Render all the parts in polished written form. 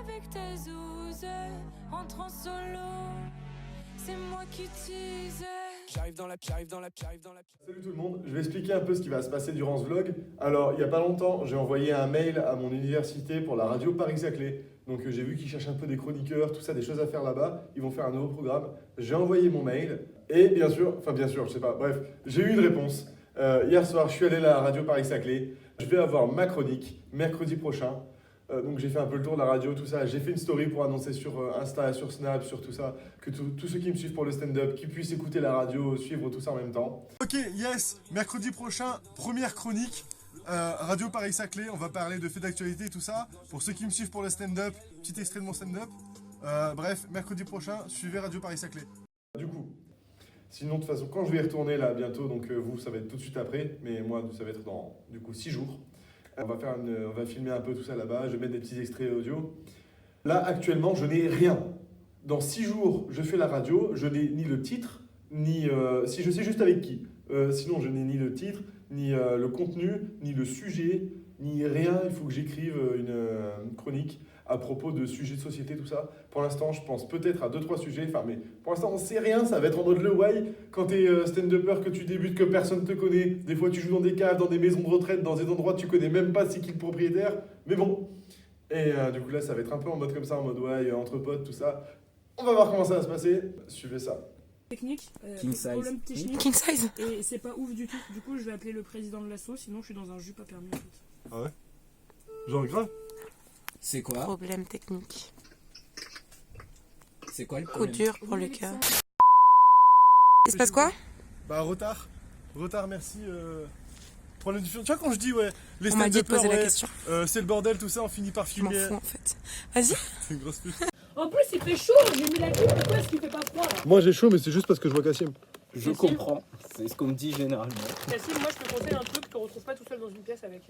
avec ta zouze, rentre en solo, c'est moi qui tease. J'arrive dans la. Salut tout le monde, je vais expliquer un peu ce qui va se passer durant ce vlog. Alors, il n'y a pas longtemps, j'ai envoyé un mail à mon université pour la radio Paris-Saclay. Donc j'ai vu qu'ils cherchent un peu des chroniqueurs, tout ça, des choses à faire là-bas. Ils vont faire un nouveau programme. J'ai envoyé mon mail et bien sûr, je sais pas, bref, j'ai eu une réponse. Hier soir, je suis allé à la radio Paris-Saclay. Je vais avoir ma chronique mercredi prochain. Donc j'ai fait un peu le tour de la radio, tout ça. J'ai fait une story pour annoncer sur Insta, sur Snap, sur tout ça, que tous ceux qui me suivent pour le stand-up, qui puissent écouter la radio, suivre tout ça en même temps. Ok, yes, mercredi prochain, première chronique, Radio Paris-Saclay. On va parler de faits d'actualité et tout ça. Pour ceux qui me suivent pour le stand-up, petit extrait de mon stand-up. Bref, mercredi prochain, suivez Radio Paris-Saclay. Du coup, sinon de toute façon, quand je vais y retourner là bientôt, donc vous, ça va être tout de suite après, mais moi, ça va être dans, du coup, 6 jours. On va filmer un peu tout ça là-bas, je vais mettre des petits extraits audio. Là, actuellement, je n'ai rien. Dans 6 jours, je fais la radio, je n'ai ni le titre, ni... si je sais juste avec qui. Sinon, je n'ai ni le titre, ni le contenu, ni le sujet, ni rien. Il faut que j'écrive une chronique à propos de sujets de société, tout ça. Pour l'instant, je pense peut-être à 2-3 sujets. Enfin, mais pour l'instant, on ne sait rien. Ça va être en mode le why. Quand tu es stand-upper, que tu débutes, que personne ne te connaît. Des fois, tu joues dans des caves, dans des maisons de retraite, dans des endroits tu connais même pas c'est qui le propriétaire. Mais bon. Et du coup, là, ça va être un peu en mode comme ça, en mode why, entre potes, tout ça. On va voir comment ça va se passer. Suivez ça. Technique, King size. problème technique. King size. Et c'est pas ouf du tout. Du coup, je vais appeler le président de l'asso, sinon je suis dans un jus pas permis en fait. Ah ouais? Genre grave? C'est quoi? Problème technique. C'est quoi le Coup problème? dur pour le cœur. Il se passe quoi? Bah, retard, merci. Problème du futur. Tu vois, quand je dis, ouais, les On m'a dit de stand-uppers, poser la ouais, question. c'est le bordel, tout ça, on finit par Je m'en filmer. fous en fait. Vas-y. C'est une grosse pute. En plus, il fait chaud, j'ai mis la clim, pourquoi est-ce qu'il fait pas froid là? Moi, j'ai chaud, mais c'est juste parce que je vois Kassim. Je comprends, c'est ce qu'on me dit généralement. Cassim, moi je te conseille un truc qu'on retrouve pas tout seul dans une pièce avec.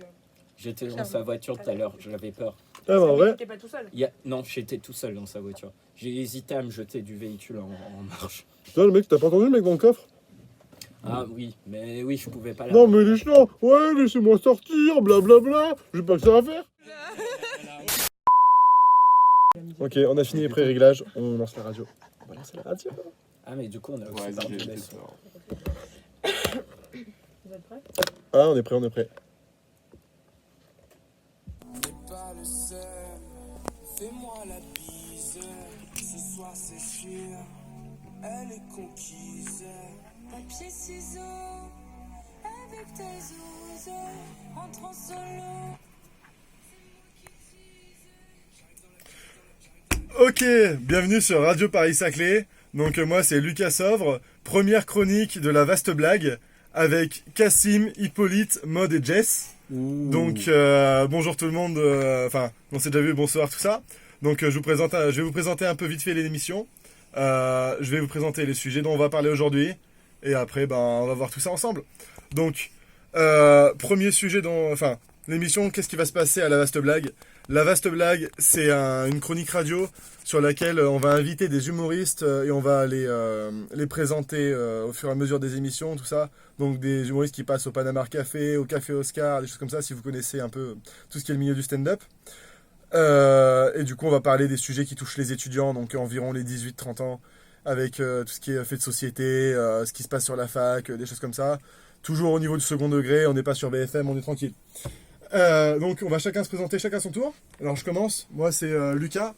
J'étais dans sa voiture tout à l'heure, j'avais peur. Ah, bah, en vrai. T'es pas tout seul. Non, j'étais tout seul dans sa voiture. J'ai hésité à me jeter du véhicule en marche. Toi, le mec, t'as pas entendu le mec dans le coffre? Ah oui, mais oui, je pouvais pas Non, mais il est chiant. Ouais, laissez-moi sortir, blablabla. J'ai pas que ça à faire. Ok, on a fini les pré-réglages, on lance la radio. On va lancer la radio. Ah mais du coup on a aussi parlé de la soirée. Vous êtes prêts? Ah, on est prêt, on est prêt. Pas le seul, fais-moi la bise. Ce soir c'est sûr, elle est conquise. Papier ciseaux avec ta zouze, rentre en solo. Ok, bienvenue sur Radio Paris-Saclay. Donc moi c'est Lucas Sovre, première chronique de la vaste blague avec Kassim, Hippolyte, Maud et Jess. Donc bonjour tout le monde, on s'est déjà vu, bonsoir tout ça. Donc je vais vous présenter un peu vite fait l'émission. Je vais vous présenter les sujets dont on va parler aujourd'hui. Et après on va voir tout ça ensemble. Donc premier sujet l'émission, qu'est-ce qui va se passer à la vaste blague? La vaste blague, c'est une chronique radio sur laquelle on va inviter des humoristes et on va les présenter au fur et à mesure des émissions, tout ça. Donc des humoristes qui passent au Panama Café, au Café Oscar, des choses comme ça, si vous connaissez un peu tout ce qui est le milieu du stand-up. Et du coup, on va parler des sujets qui touchent les étudiants, donc environ les 18-30 ans, avec tout ce qui est fait de société, ce qui se passe sur la fac, des choses comme ça. Toujours au niveau du second degré, on n'est pas sur BFM, on est tranquille. Donc on va chacun se présenter, chacun son tour. Alors je commence, moi c'est Lucas,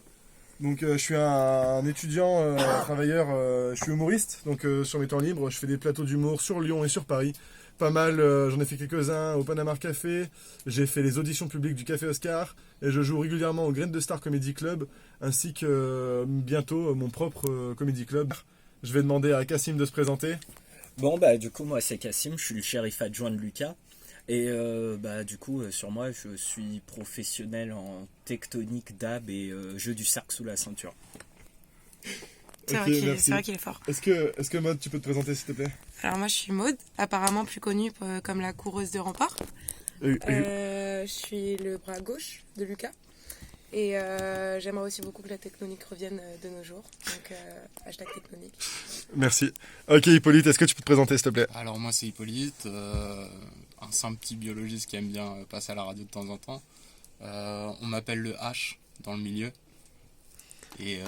donc je suis un étudiant travailleur, je suis humoriste, donc sur mes temps libres je fais des plateaux d'humour sur Lyon et sur Paris, pas mal, j'en ai fait quelques-uns au Panama Café, j'ai fait les auditions publiques du Café Oscar, et je joue régulièrement au Grain de Star Comedy Club, ainsi que bientôt mon propre comedy club. Je vais demander à Kassim de se présenter. Bon du coup moi c'est Kassim, je suis le shérif adjoint de Lucas. Et du coup sur moi je suis professionnel en tectonique, dab et jeu du cercle sous la ceinture. C'est vrai qu'il est fort. Est-ce que Maud, tu peux te présenter s'il te plaît? Alors moi je suis Maud, apparemment plus connue comme la coureuse de rempart. Je suis le bras gauche de Lucas. Et j'aimerais aussi beaucoup que la tectonique revienne de nos jours. Donc hashtag tectonique. Merci. Ok Hippolyte, est-ce que tu peux te présenter s'il te plaît? Alors moi c'est Hippolyte, un simple petit biologiste qui aime bien passer à la radio de temps en temps. On m'appelle le H dans le milieu. Et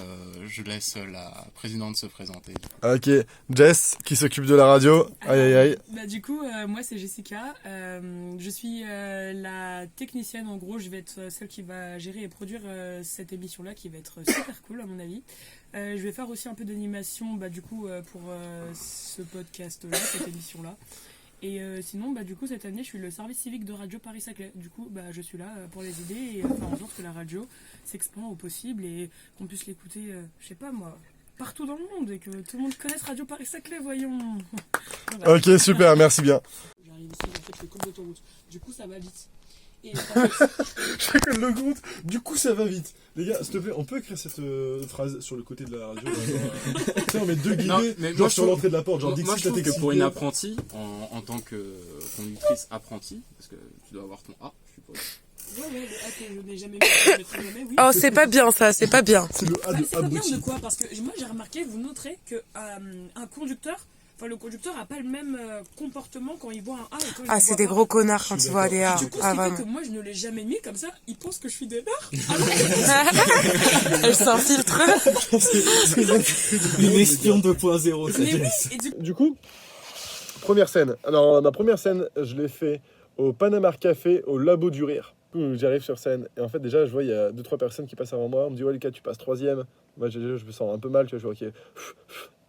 je laisse la présidente se présenter. Ok, Jess qui s'occupe de la radio. Aïe aïe aïe. Bah, du coup, moi c'est Jessica. Je suis la technicienne. En gros, je vais être celle qui va gérer et produire cette émission-là, qui va être super cool à mon avis. Je vais faire aussi un peu d'animation, du coup, pour ce podcast-là, cette émission-là. Et sinon, du coup, cette année, je suis le service civique de Radio Paris-Saclay. Du coup, je suis là pour les aider et faire en sorte que la radio s'expande au possible et qu'on puisse l'écouter, je sais pas moi, partout dans le monde et que tout le monde connaisse Radio Paris-Saclay, voyons. Voilà. Ok, super, merci bien. J'arrive ici, en fait, je fais comme l'autoroute. Du coup, ça va vite. Et Je fais comme le groupe. Du coup, ça va vite. Les gars, s'il te plaît, on peut écrire cette phrase sur le côté de la radio. Tu sais, on met deux guillemets, genre sur l'entrée de la porte. Genre, Moi, je trouve que pour une apprentie, en tant que conductrice apprentie, parce que tu dois avoir ton A, je suppose. Ouais, je n'ai jamais vu. Oui. Oh, c'est pas bien ça, c'est pas bien. C'est le A de C'est pas bien abruti. de quoi? Parce que moi, j'ai remarqué, vous noterez que un conducteur, le conducteur a pas le même comportement quand il voit un A et quand il Ah, voit c'est des un gros connards quand ils voient des A. Du coup, Ah, ce qui fait vraiment. que moi, je ne l'ai jamais mis comme ça. Il pense que je suis des nards. Elle s'infiltre. Une espion 2.0, ça Mais oui, Jess. et du coup, Du coup, première scène. Alors, ma première scène, je l'ai fait au Panama Café, au Labo du Rire. Du coup, j'arrive sur scène et en fait, déjà, je vois, il y a 2-3 personnes qui passent avant moi. On me dit, ouais, Lucas, tu passes 3e. Moi, je me sens un peu mal, tu vois, je vois, ok.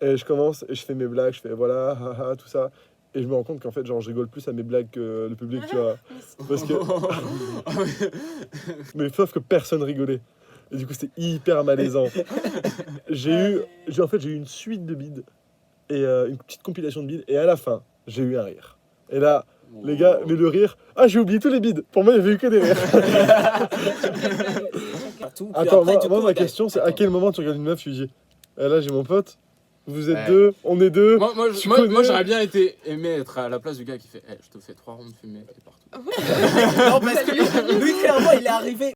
Et je commence et je fais mes blagues, je fais voilà, haha, tout ça. Et je me rends compte qu'en fait, genre, je rigole plus à mes blagues que le public, tu vois. Parce que. Mais sauf que personne rigolait. Et du coup, c'était hyper malaisant. J'ai eu une suite de bides et une petite compilation de bides. Et à la fin, j'ai eu un rire. Et là, les gars, mais le rire. Ah, j'ai oublié tous les bides. Pour moi, il n'y avait eu que des rires. Attends, moi, ma question, c'est à quel moment tu regardes une meuf, tu lui dis là, j'ai mon pote. Vous êtes deux, on est deux. Moi, j'aurais bien aimé être à la place du gars qui fait je te fais 3 rondes fumées et partout. Non, parce que lui, clairement, il est arrivé